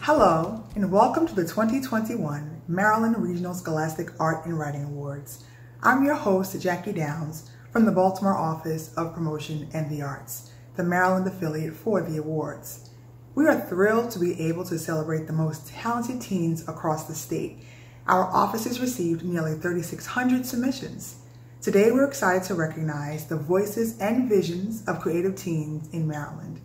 Hello, and welcome to the 2021 Maryland Regional Scholastic Art and Writing Awards. I'm your host, Jackie Downs, from the Baltimore Office of Promotion and the Arts, the Maryland affiliate for the awards. We are thrilled to be able to celebrate the most talented teens across the state. Our offices received nearly 3,600 submissions. Today, we're excited to recognize the voices and visions of creative teens in Maryland.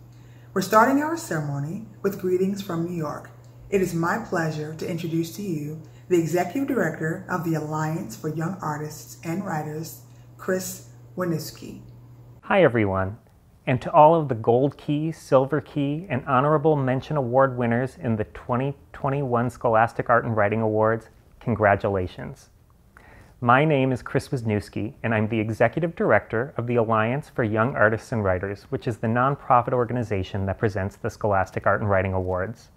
We're starting our ceremony with greetings from New York. It is my pleasure to introduce to you the Executive Director of the Alliance for Young Artists and Writers, Wisniewski. Hi everyone, and to all of the Gold Key, Silver Key, and Honorable Mention Award winners in the 2021 Scholastic Art and Writing Awards, congratulations. My name is Wisniewski, and I'm the Executive Director of the Alliance for Young Artists and Writers, which is the nonprofit organization that presents the Scholastic Art and Writing Awards.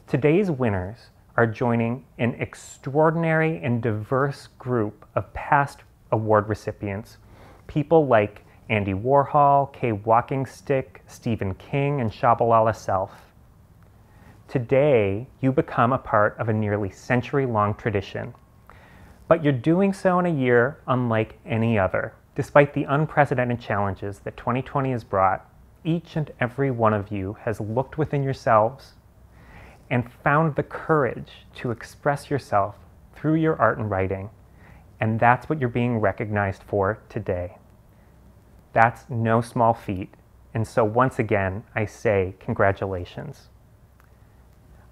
Today's winners are joining an extraordinary and diverse group of past award recipients, people like Andy Warhol, Kay Walkingstick, Stephen King, and Shabalala Self. Today, you become a part of a nearly century-long tradition. But you're doing so in a year unlike any other. Despite the unprecedented challenges that 2020 has brought, each and every one of you has looked within yourselves and found the courage to express yourself through your art and writing. And that's what you're being recognized for today. That's no small feat. And so once again, I say congratulations.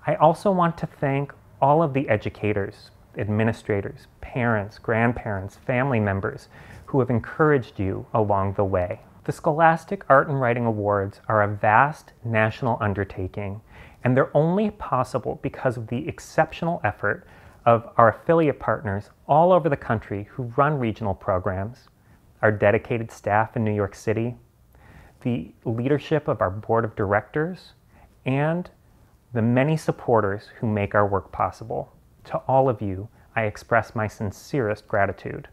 I also want to thank all of the educators, administrators, parents, grandparents, family members who have encouraged you along the way. The Scholastic Art and Writing Awards are a vast national undertaking, and they're only possible because of the exceptional effort of our affiliate partners all over the country who run regional programs, our dedicated staff in New York City, the leadership of our board of directors, and the many supporters who make our work possible. To all of you, I express my sincerest gratitude.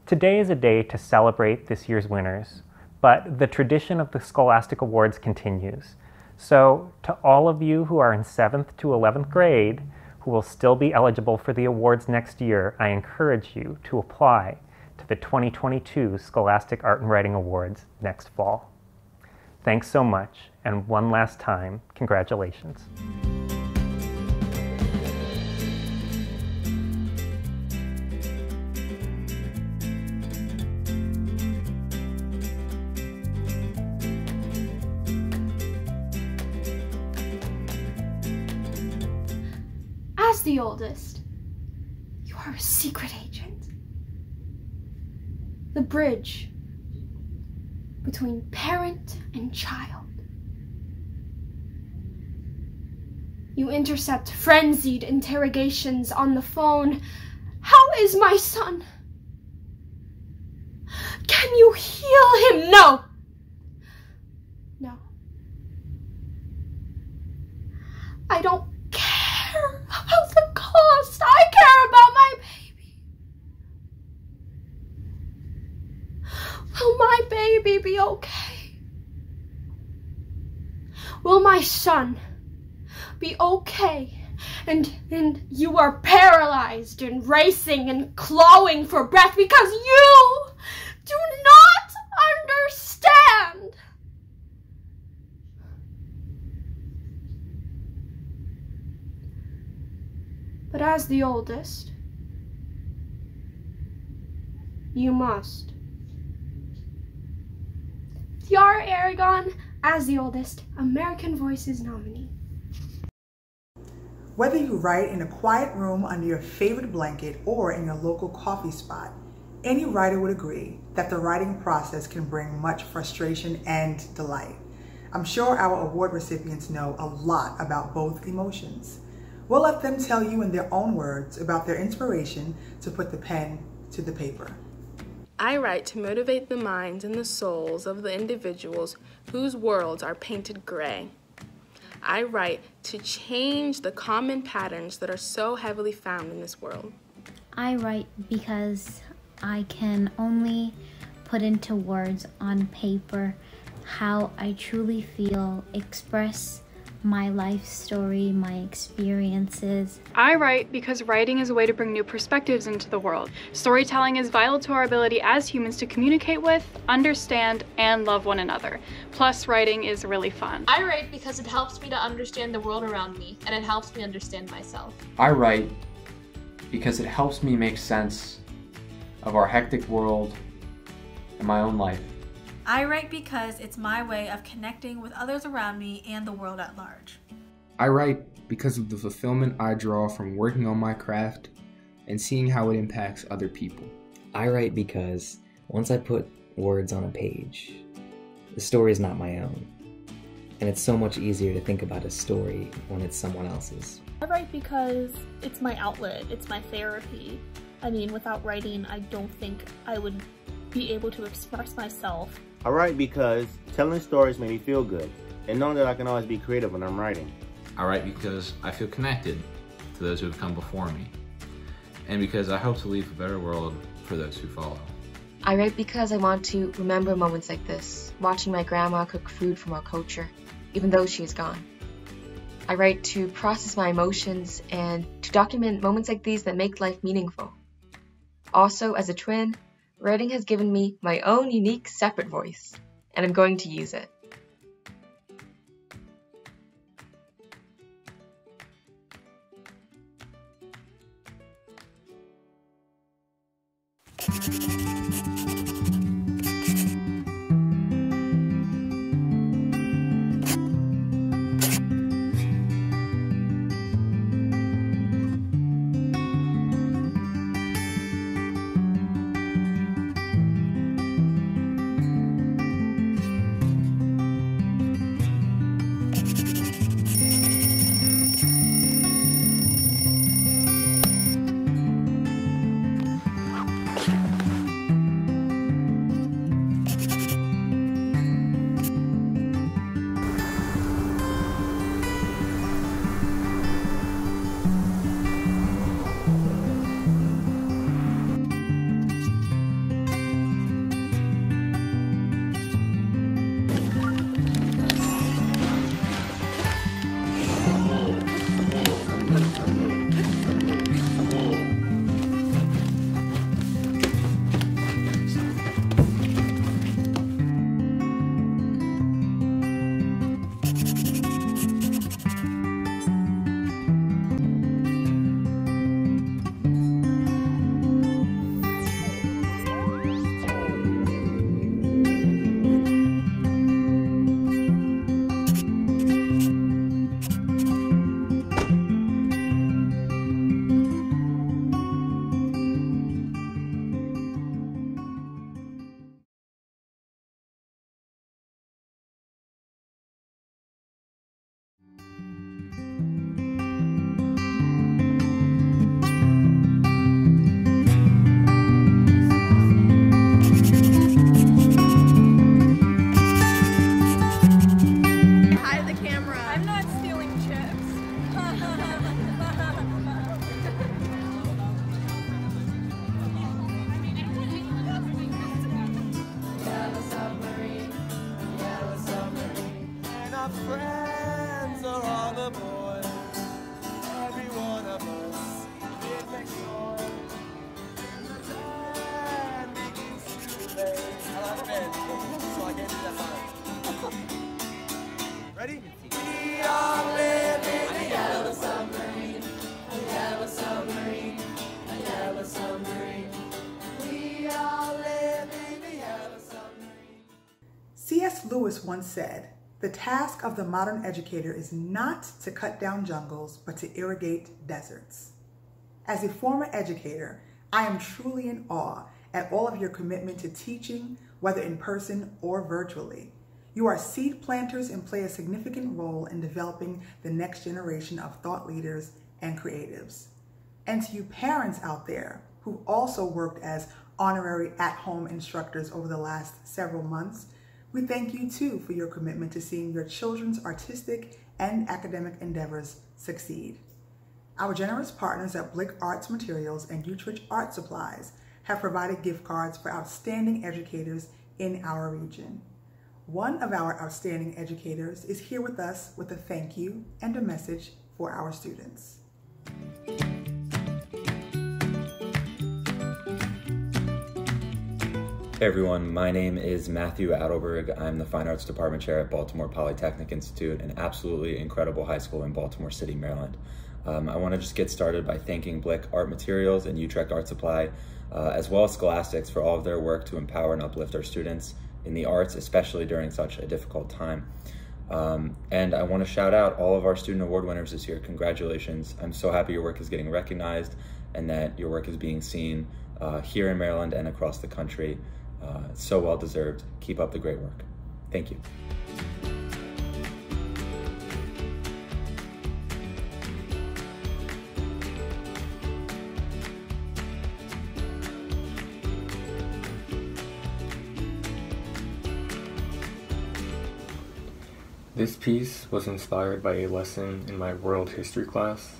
Today is a day to celebrate this year's winners, but the tradition of the Scholastic Awards continues. So, to all of you who are in 7th to 11th grade, who will still be eligible for the awards next year, I encourage you to apply to the 2022 Scholastic Art and Writing Awards next fall. Thanks so much, and one last time, congratulations. As the oldest, you are a secret agent. The bridge between parent and child. You intercept frenzied interrogations on the phone. How is my son? Can you heal him? No. No. I don't care about the cost. I care about my baby. Will my baby be okay? Will my son be okay? And you are paralyzed and racing and clawing for breath because you do not understand. But as the oldest, you must. Tiara Aragon, as the oldest, American Voices nominee. Whether you write in a quiet room under your favorite blanket or in your local coffee spot, any writer would agree that the writing process can bring much frustration and delight. I'm sure our award recipients know a lot about both emotions. We'll let them tell you in their own words about their inspiration to put the pen to the paper. I write to motivate the minds and the souls of the individuals whose worlds are painted gray. I write to change the common patterns that are so heavily found in this world. I write because I can only put into words on paper how I truly feel, express my life story, my experiences. I write because writing is a way to bring new perspectives into the world. Storytelling is vital to our ability as humans to communicate with, understand, and love one another. Plus, writing is really fun. I write because it helps me to understand the world around me, and it helps me understand myself. I write because it helps me make sense of our hectic world and my own life. I write because it's my way of connecting with others around me and the world at large. I write because of the fulfillment I draw from working on my craft and seeing how it impacts other people. I write because once I put words on a page, the story is not my own. And it's so much easier to think about a story when it's someone else's. I write because it's my outlet, it's my therapy. I mean, without writing, I don't think I would be able to express myself. I write because telling stories make me feel good, and knowing that I can always be creative when I'm writing. I write because I feel connected to those who have come before me, and because I hope to leave a better world for those who follow. I write because I want to remember moments like this, watching my grandma cook food from our culture, even though she is gone. I write to process my emotions and to document moments like these that make life meaningful. Also, as a twin, writing has given me my own unique, separate voice, and I'm going to use it. Ready? We are living a yellow submarine, a yellow submarine, a yellow submarine. We are living a yellow submarine. C.S. Lewis once said, "The task of the modern educator is not to cut down jungles, but to irrigate deserts." As a former educator, I am truly in awe at all of your commitment to teaching, whether in person or virtually. You are seed planters and play a significant role in developing the next generation of thought leaders and creatives. And to you parents out there who also worked as honorary at-home instructors over the last several months, we thank you too for your commitment to seeing your children's artistic and academic endeavors succeed. Our generous partners at Blick Arts Materials and Utrecht Art Supplies have provided gift cards for outstanding educators in our region. one of our outstanding educators, is here with us with a thank you and a message for our students. Hey everyone, my name is Matthew Adelberg. I'm the Fine Arts Department Chair at Baltimore Polytechnic Institute, an absolutely incredible high school in Baltimore City, Maryland. I want to just get started by thanking Blick Art Materials and Utrecht Art Supply, as well as Scholastics for all of their work to empower and uplift our students in the arts, especially during such a difficult time. And I want to shout out all of our student award winners this year. Congratulations. I'm so happy your work is getting recognized and that your work is being seen here in Maryland and across the country. It's so well deserved. Keep up the great work. Thank you. This piece was inspired by a lesson in my world history class.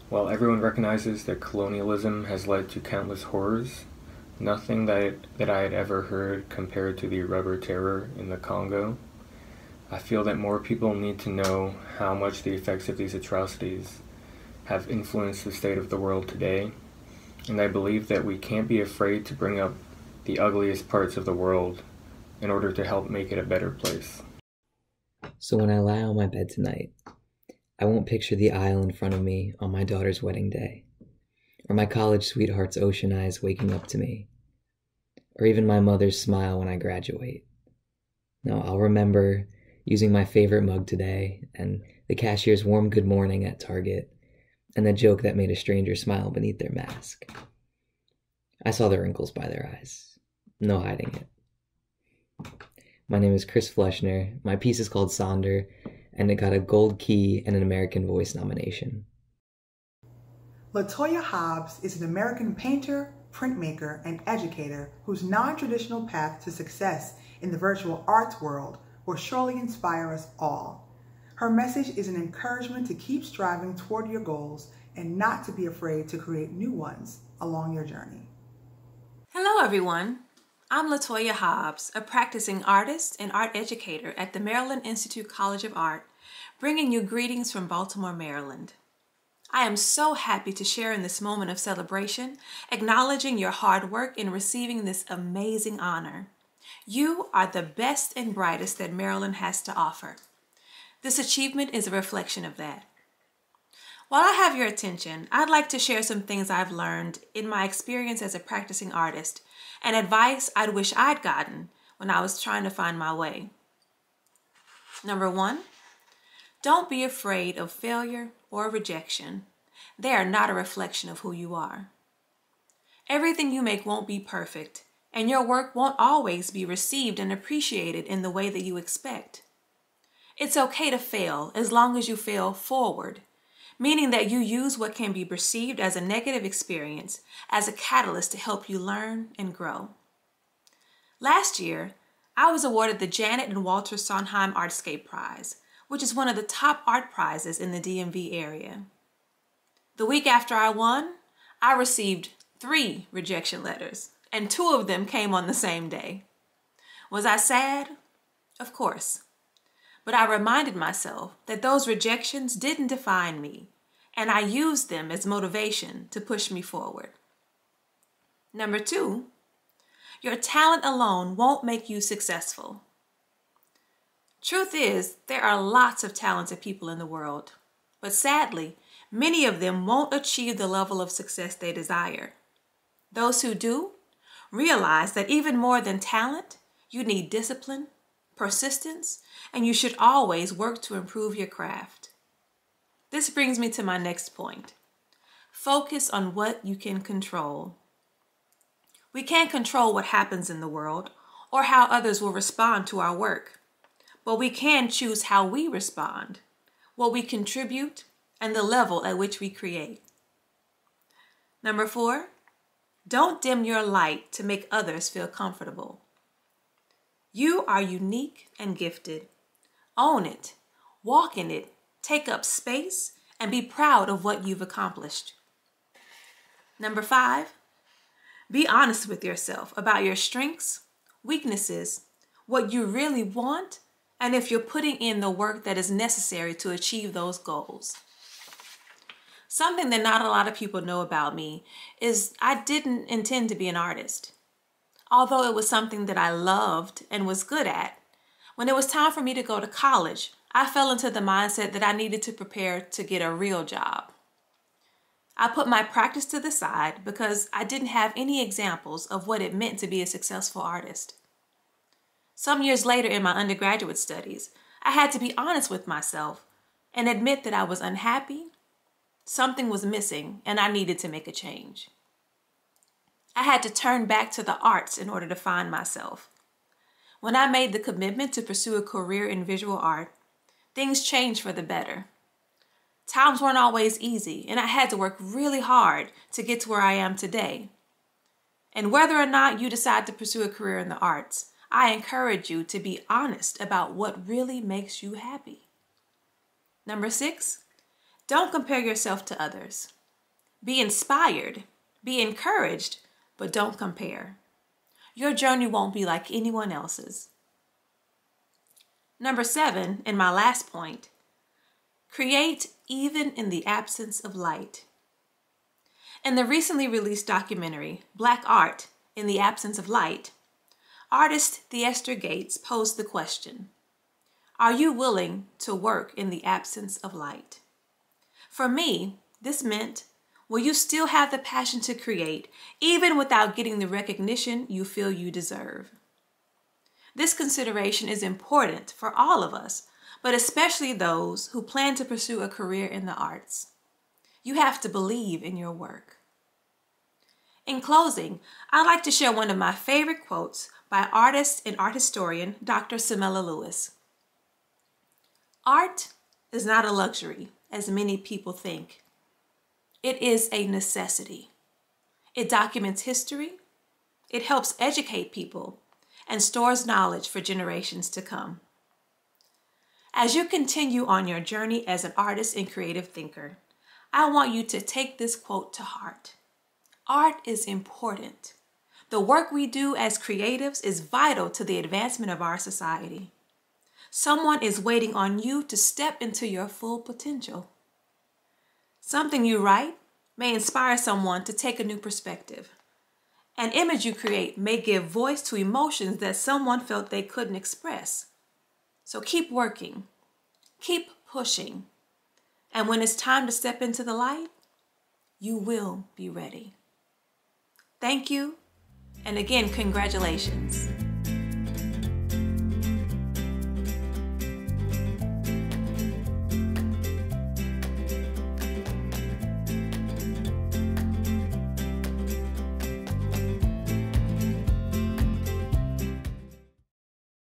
While everyone recognizes that colonialism has led to countless horrors, nothing that I had ever heard compared to the rubber terror in the Congo. I feel that more people need to know how much the effects of these atrocities have influenced the state of the world today, and I believe that we can't be afraid to bring up the ugliest parts of the world in order to help make it a better place. So when I lie on my bed tonight, I won't picture the aisle in front of me on my daughter's wedding day, or my college sweetheart's ocean eyes waking up to me, or even my mother's smile when I graduate. No, I'll remember using my favorite mug today, and the cashier's warm good morning at Target, and the joke that made a stranger smile beneath their mask. I saw the wrinkles by their eyes. No hiding it. My name is Chris Fleschner. My piece is called Sonder, and it got a Gold Key and an American Voice nomination. Latoya Hobbs is an American painter, printmaker, and educator whose non-traditional path to success in the virtual arts world will surely inspire us all. Her message is an encouragement to keep striving toward your goals and not to be afraid to create new ones along your journey. Hello everyone. I'm Latoya Hobbs, a practicing artist and art educator at the Maryland Institute College of Art, bringing you greetings from Baltimore, Maryland. I am so happy to share in this moment of celebration, acknowledging your hard work in receiving this amazing honor. You are the best and brightest that Maryland has to offer. This achievement is a reflection of that. While I have your attention, I'd like to share some things I've learned in my experience as a practicing artist and advice I'd wish I'd gotten when I was trying to find my way. Number 1, don't be afraid of failure or rejection. They are not a reflection of who you are. Everything you make won't be perfect, and your work won't always be received and appreciated in the way that you expect. It's okay to fail as long as you fail forward, meaning that you use what can be perceived as a negative experience as a catalyst to help you learn and grow. Last year, I was awarded the Janet and Walter Sondheim Artscape Prize, which is one of the top art prizes in the DMV area. The week after I won, I received 3 rejection letters, and 2 of them came on the same day. Was I sad? Of course. But I reminded myself that those rejections didn't define me, and I used them as motivation to push me forward. Number 2, your talent alone won't make you successful. Truth is, there are lots of talented people in the world, but sadly, many of them won't achieve the level of success they desire. Those who do realize that even more than talent, you need discipline, persistence, and you should always work to improve your craft. This brings me to my next point. Focus on what you can control. We can't control what happens in the world or how others will respond to our work, but we can choose how we respond, what we contribute, and the level at which we create. Number 4, don't dim your light to make others feel comfortable. You are unique and gifted. Own it, walk in it, take up space, and be proud of what you've accomplished. Number 5, be honest with yourself about your strengths, weaknesses, what you really want, and if you're putting in the work that is necessary to achieve those goals. Something that not a lot of people know about me is I didn't intend to be an artist. Although it was something that I loved and was good at, when it was time for me to go to college, I fell into the mindset that I needed to prepare to get a real job. I put my practice to the side because I didn't have any examples of what it meant to be a successful artist. Some years later in my undergraduate studies, I had to be honest with myself and admit that I was unhappy, something was missing, and I needed to make a change. I had to turn back to the arts in order to find myself. When I made the commitment to pursue a career in visual art, things changed for the better. Times weren't always easy, and I had to work really hard to get to where I am today. And whether or not you decide to pursue a career in the arts, I encourage you to be honest about what really makes you happy. Number 6, don't compare yourself to others. Be inspired, be encouraged, but don't compare. Your journey won't be like anyone else's. Number 7, and my last point, create even in the absence of light. In the recently released documentary, Black Art in the Absence of Light, artist Theester Gates posed the question, are you willing to work in the absence of light? For me, this meant, will you still have the passion to create, even without getting the recognition you feel you deserve? This consideration is important for all of us, but especially those who plan to pursue a career in the arts. You have to believe in your work. In closing, I'd like to share one of my favorite quotes by artist and art historian Dr. Samela Lewis. Art is not a luxury, as many people think. It is a necessity. It documents history, it helps educate people, and stores knowledge for generations to come. As you continue on your journey as an artist and creative thinker, I want you to take this quote to heart. Art is important. The work we do as creatives is vital to the advancement of our society. Someone is waiting on you to step into your full potential. Something you write may inspire someone to take a new perspective. An image you create may give voice to emotions that someone felt they couldn't express. So keep working, keep pushing, and when it's time to step into the light, you will be ready. Thank you, and again, congratulations.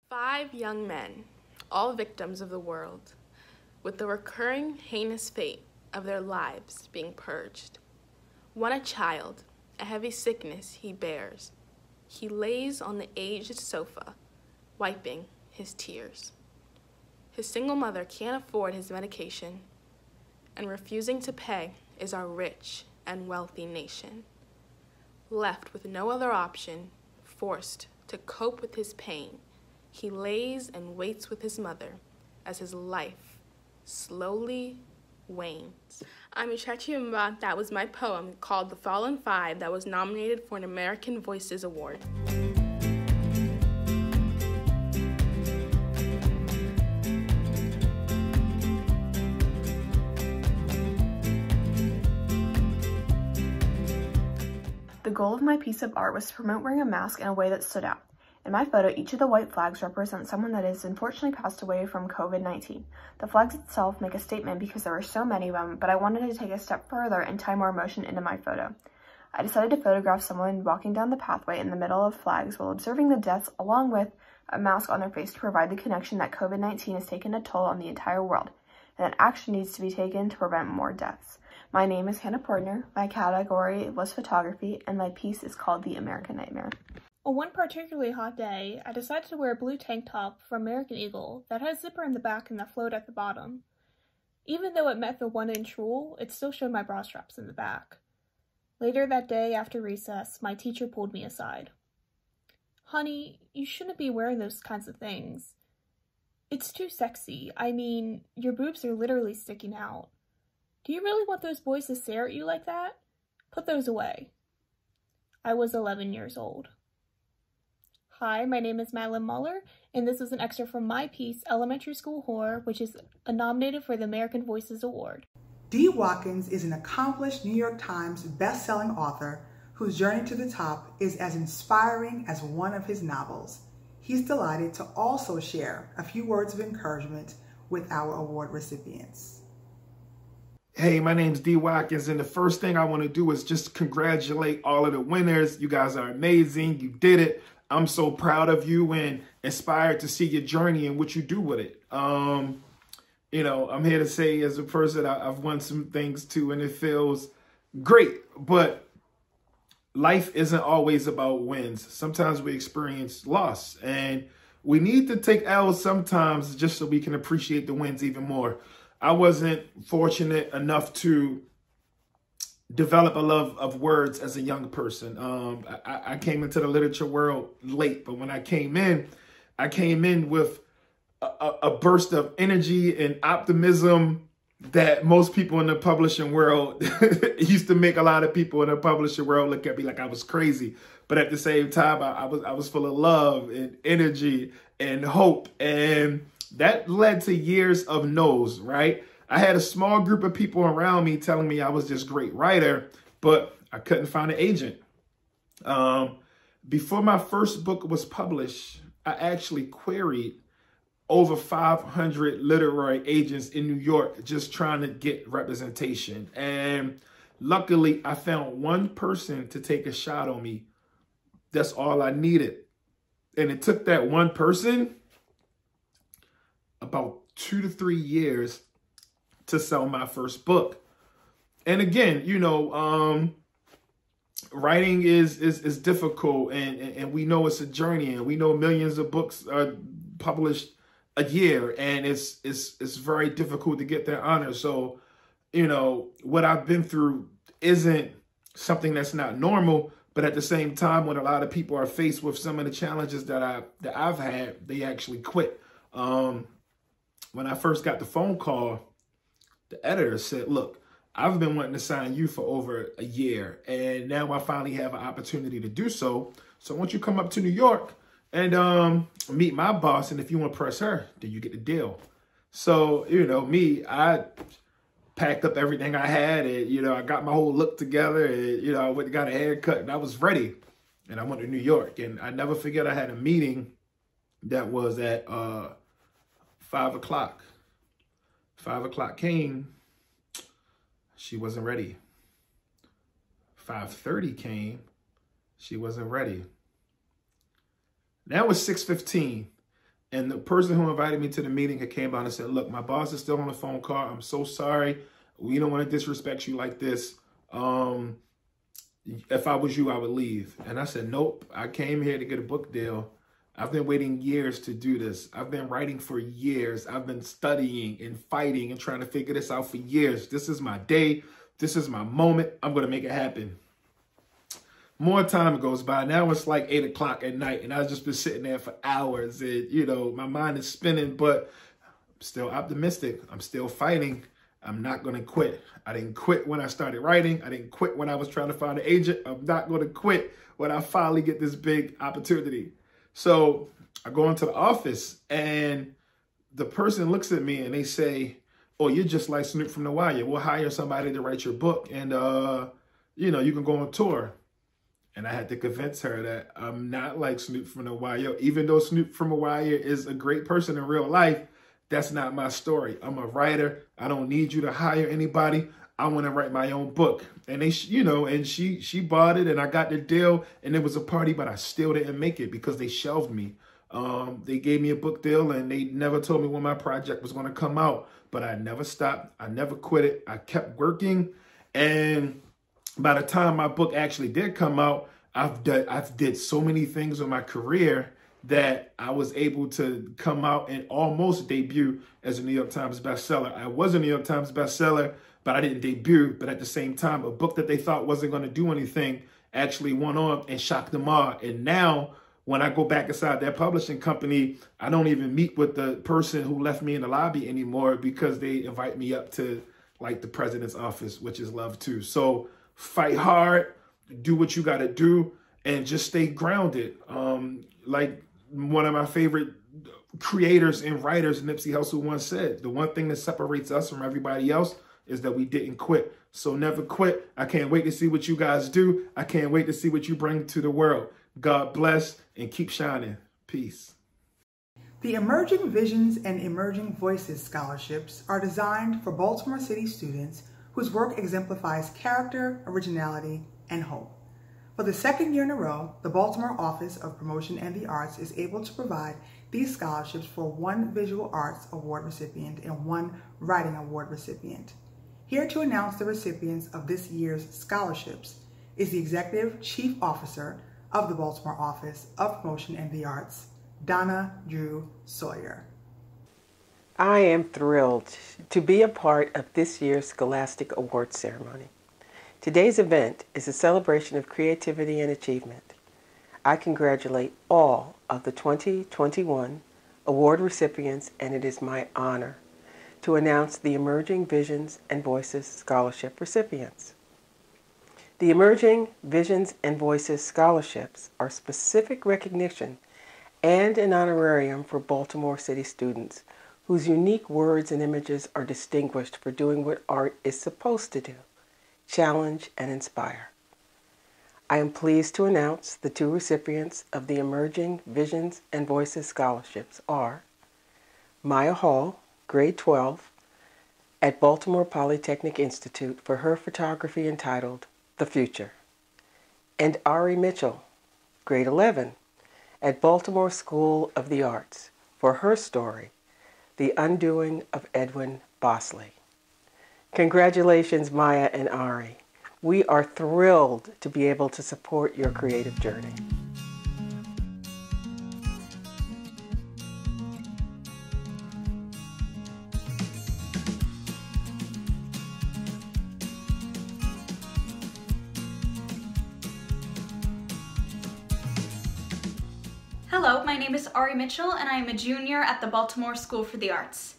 Five young men, all victims of the world, with the recurring heinous fate of their lives being purged. One a child, a heavy sickness he bears. He lays on the aged sofa, wiping his tears. His single mother can't afford his medication, and refusing to pay is our rich and wealthy nation. Left with no other option, forced to cope with his pain, he lays and waits with his mother as his life slowly wanes. I'm Ishikachiyama. That was my poem called The Fallen Five that was nominated for an American Voices Award. The goal of my piece of art was to promote wearing a mask in a way that stood out. In my photo, each of the white flags represents someone that has unfortunately passed away from COVID-19. The flags itself make a statement because there were so many of them, but I wanted to take a step further and tie more emotion into my photo. I decided to photograph someone walking down the pathway in the middle of flags while observing the deaths along with a mask on their face to provide the connection that COVID-19 has taken a toll on the entire world, and that action needs to be taken to prevent more deaths. My name is Hannah Portner, my category was photography, and my piece is called The American Nightmare. On one particularly hot day, I decided to wear a blue tank top from American Eagle that had a zipper in the back and that flowed at the bottom. Even though it met the 1-inch rule, it still showed my bra straps in the back. Later that day, after recess, my teacher pulled me aside. Honey, you shouldn't be wearing those kinds of things. It's too sexy. I mean, your boobs are literally sticking out. Do you really want those boys to stare at you like that? Put those away. I was 11 years old. Hi, my name is Madeline Muller, and this is an excerpt from my piece, Elementary School Horror, which is nominated for the American Voices Award. Dee Watkins is an accomplished New York Times best-selling author whose journey to the top is as inspiring as one of his novels. He's delighted to also share a few words of encouragement with our award recipients. Hey, my name's Dee Watkins, and the first thing I want to do is just congratulate all of the winners. You guys are amazing. You did it. I'm so proud of you and inspired to see your journey and what you do with it. You know, I'm here to say as a person, I've won some things too, and it feels great. But life isn't always about wins. Sometimes we experience loss, and we need to take L's sometimes just so we can appreciate the wins even more. I wasn't fortunate enough to develop a love of words as a young person. I came into the literature world late, but when I came in with a burst of energy and optimism that most people in the publishing world used to make a lot of people in the publishing world look at me like I was crazy. But at the same time, I was full of love and energy and hope. And that led to years of no's, right? I had a small group of people around me telling me I was this great writer, but I couldn't find an agent. Before my first book was published, I actually queried over 500 literary agents in New York just trying to get representation. And luckily, I found one person to take a shot on me. That's all I needed. And it took that one person about 2 to 3 years to sell my first book. And again, you know, writing is difficult, and we know it's a journey, and we know millions of books are published a year, and it's very difficult to get that honor. So, you know, what I've been through isn't something that's not normal, but at the same time, when a lot of people are faced with some of the challenges that I've had, they actually quit. When I first got the phone call, the editor said, look, I've been wanting to sign you for over a year, and now I finally have an opportunity to do so. So I want you to come up to New York and meet my boss, and if you want to press her, then you get the deal. So, you know, I packed up everything I had, and, you know, I got my whole look together, and, you know, I went and got a haircut, and I was ready. And I went to New York, and I never forget I had a meeting that was at 5 o'clock. 5 o'clock came, she wasn't ready. 5:30 came, she wasn't ready. Now it's 6:15, and the person who invited me to the meeting had came out and said, look, my boss is still on the phone call. I'm so sorry. We don't want to disrespect you like this. If I was you, I would leave. And I said, nope, I came here to get a book deal. I've been waiting years to do this. I've been writing for years. I've been studying and fighting and trying to figure this out for years. This is my day. This is my moment. I'm going to make it happen. More time goes by. Now it's like 8 o'clock at night, and I've just been sitting there for hours, and, you know, my mind is spinning, but I'm still optimistic. I'm still fighting. I'm not going to quit. I didn't quit when I started writing. I didn't quit when I was trying to find an agent. I'm not going to quit when I finally get this big opportunity. So I go into the office, and the person looks at me and they say, oh, you're just like Snoop from The Wire. We'll hire somebody to write your book, and, you know, you can go on tour. And I had to convince her that I'm not like Snoop from The Wire. Even though Snoop from The Wire is a great person in real life, that's not my story. I'm a writer. I don't need you to hire anybody. I want to write my own book. And they, you know, and she bought it, and I got the deal, and it was a party, but I still didn't make it because they shelved me. They gave me a book deal, and they never told me when my project was going to come out, but I never stopped. I never quit it. I kept working. And by the time my book actually did come out, I've did so many things in my career that I was able to come out and almost debut as a New York Times bestseller. I was a New York Times bestseller, but I didn't debut. But at the same time, a book that they thought wasn't going to do anything actually went on and shocked them all. And now When I go back inside that publishing company, I don't even meet with the person who left me in the lobby anymore because they invite me up to like the president's office, which is love too. So fight hard, do what you got to do, and just stay grounded. Like one of my favorite creators and writers, Nipsey Hussle, once said, the one thing that separates us from everybody else is that we didn't quit. So never quit. I can't wait to see what you guys do. I can't wait to see what you bring to the world. God bless and keep shining. Peace. The Emerging Visions and Emerging Voices scholarships are designed for Baltimore City students whose work exemplifies character, originality, and hope. For the second year in a row, the Baltimore Office of Promotion and the Arts is able to provide these scholarships for one Visual Arts Award recipient and one Writing Award recipient. Here to announce the recipients of this year's scholarships is the Executive Chief Officer of the Baltimore Office of Promotion and the Arts, Donna Drew Sawyer. I am thrilled to be a part of this year's Scholastic Awards ceremony. Today's event is a celebration of creativity and achievement. I congratulate all of the 2021 award recipients, and it is my honor to announce the Emerging Visions and Voices Scholarship recipients. The Emerging Visions and Voices scholarships are specific recognition and an honorarium for Baltimore City students whose unique words and images are distinguished for doing what art is supposed to do: challenge and inspire. I am pleased to announce the two recipients of the Emerging Visions and Voices scholarships are Maya Hall, grade 12, at Baltimore Polytechnic Institute for her photography entitled The Future, and Ari Mitchell, grade 11, at Baltimore School of the Arts for her story, The Undoing of Edwin Bosley. Congratulations, Maya and Ari. We are thrilled to be able to support your creative journey. Hello, my name is Ari Mitchell and I am a junior at the Baltimore School for the Arts.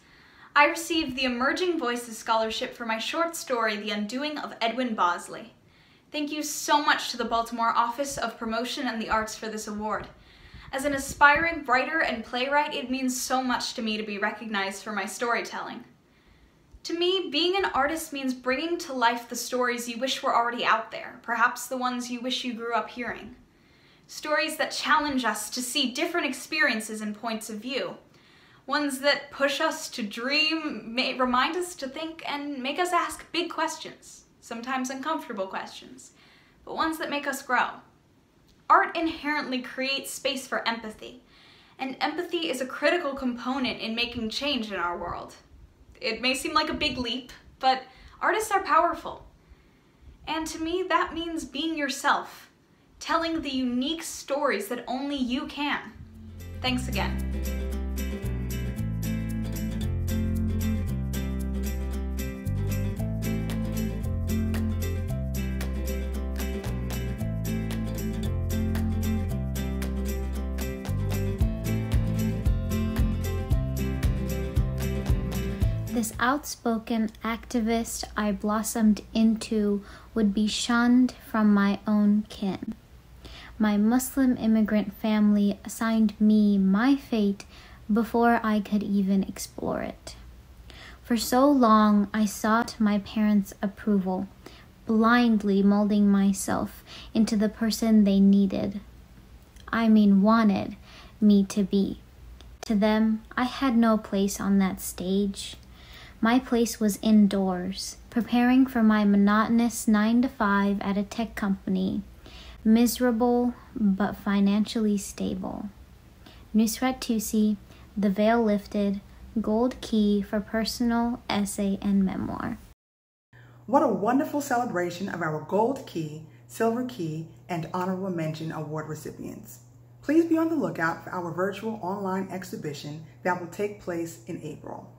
I received the Emerging Voices Scholarship for my short story, The Undoing of Edwin Bosley. Thank you so much to the Baltimore Office of Promotion and the Arts for this award. As an aspiring writer and playwright, it means so much to me to be recognized for my storytelling. To me, being an artist means bringing to life the stories you wish were already out there, perhaps the ones you wish you grew up hearing. Stories that challenge us to see different experiences and points of view. Ones that push us to dream, remind us to think, and make us ask big questions, sometimes uncomfortable questions, but ones that make us grow. Art inherently creates space for empathy, and empathy is a critical component in making change in our world. It may seem like a big leap, but artists are powerful. And to me, that means being yourself, telling the unique stories that only you can. Thanks again. This outspoken activist I blossomed into would be shunned from my own kin. My Muslim immigrant family assigned me my fate before I could even explore it. For so long, I sought my parents' approval, blindly molding myself into the person they needed. Wanted me to be. To them, I had no place on that stage. My place was indoors, preparing for my monotonous 9-to-5 at a tech company, miserable but financially stable. Nusrat Tusi, The Veil Lifted, Gold Key for Personal, Essay, and Memoir. What a wonderful celebration of our Gold Key, Silver Key, and Honorable Mention Award recipients. Please be on the lookout for our virtual online exhibition that will take place in April.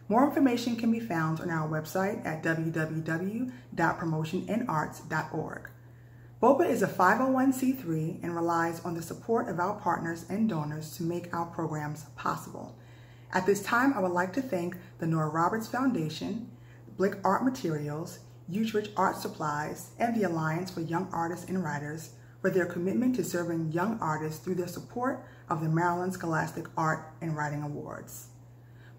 More information can be found on our website at www.promotioninarts.org. BOPA is a 501c3 and relies on the support of our partners and donors to make our programs possible. At this time, I would like to thank the Nora Roberts Foundation, Blick Art Materials, Utrich Art Supplies, and the Alliance for Young Artists and Writers for their commitment to serving young artists through their support of the Maryland Scholastic Art and Writing Awards.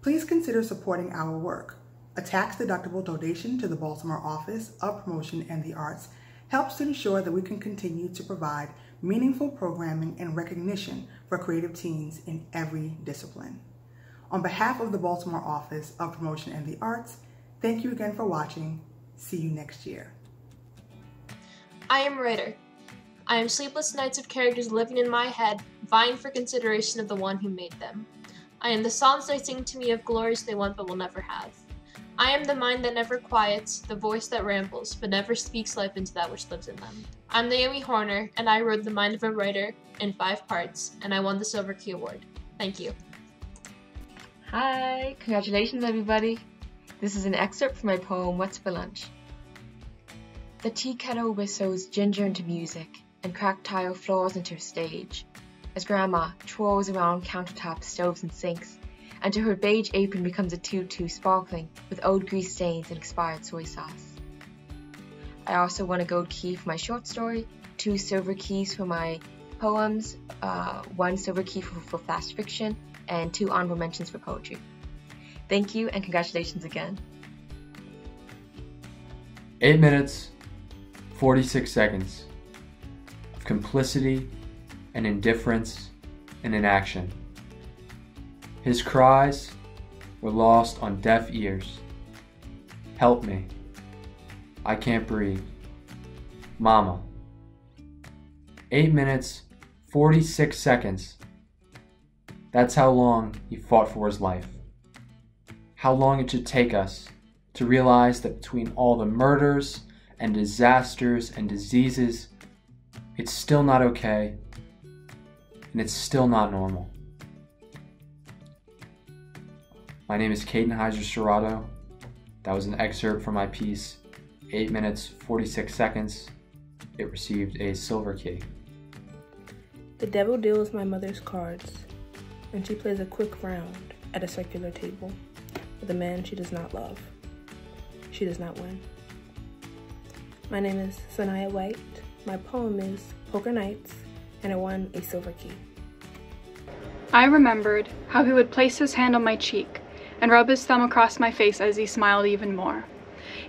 Please consider supporting our work. A tax-deductible donation to the Baltimore Office of Promotion and the Arts helps to ensure that we can continue to provide meaningful programming and recognition for creative teens in every discipline. On behalf of the Baltimore Office of Promotion and the Arts, thank you again for watching. See you next year. I am a writer. I am sleepless nights of characters living in my head, vying for consideration of the one who made them. I am the songs they sing to me of glories they want but will never have. I am the mind that never quiets, the voice that rambles, but never speaks life into that which lives in them. I'm Naomi Horner, and I wrote The Mind of a Writer in 5 parts, and I won the Silver Key Award. Thank you. Hi! Congratulations, everybody! This is an excerpt from my poem, What's for Lunch? The tea kettle whistles ginger into music, and cracked tile floors into a stage, as Grandma twirls around countertops, stoves, and sinks, until her beige apron becomes a tutu sparkling with old grease stains and expired soy sauce. I also won a gold key for my short story, 2 silver keys for my poems, 1 silver key for fast fiction, and 2 honorable mentions for poetry. Thank you and congratulations again. 8 minutes, 46 seconds of complicity and indifference and inaction. His cries were lost on deaf ears. Help me. I can't breathe. Mama. 8 minutes, 46 seconds. That's how long he fought for his life. How long it should take us to realize that between all the murders and disasters and diseases, it's still not okay, and it's still not normal. My name is Caden Heiser-Serrato. That was an excerpt from my piece, 8 minutes, 46 seconds. It received a silver key. The devil deals my mother's cards, and she plays a quick round at a circular table with a man she does not love. She does not win. My name is Sanaya White. My poem is Poker Nights, and it won a silver key. I remembered how he would place his hand on my cheek and rub his thumb across my face as he smiled even more.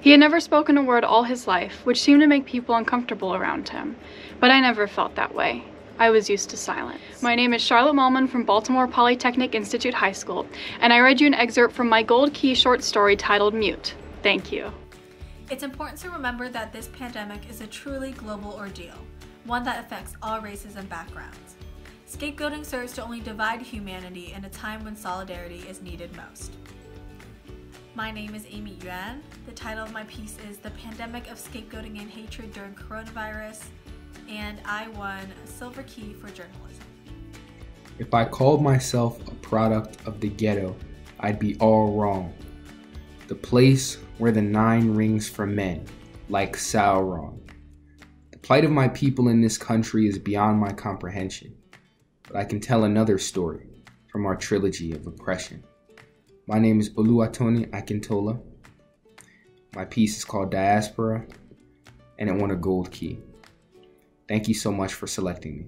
He had never spoken a word all his life, which seemed to make people uncomfortable around him, but I never felt that way. I was used to silence. My name is Charlotte Malman from Baltimore Polytechnic Institute High School, and I read you an excerpt from my Gold Key short story titled Mute. Thank you. It's important to remember that this pandemic is a truly global ordeal, one that affects all races and backgrounds. Scapegoating serves to only divide humanity in a time when solidarity is needed most. My name is Amy Yuan. The title of my piece is The Pandemic of Scapegoating and Hatred During Coronavirus, and I won a silver key for journalism. If I called myself a product of the ghetto, I'd be all wrong. The place where the 9 rings for men, like Sauron. The plight of my people in this country is beyond my comprehension, but I can tell another story from our trilogy of oppression. My name is Oluwatoyin Akintola. My piece is called Diaspora, and it won a gold key. Thank you so much for selecting me.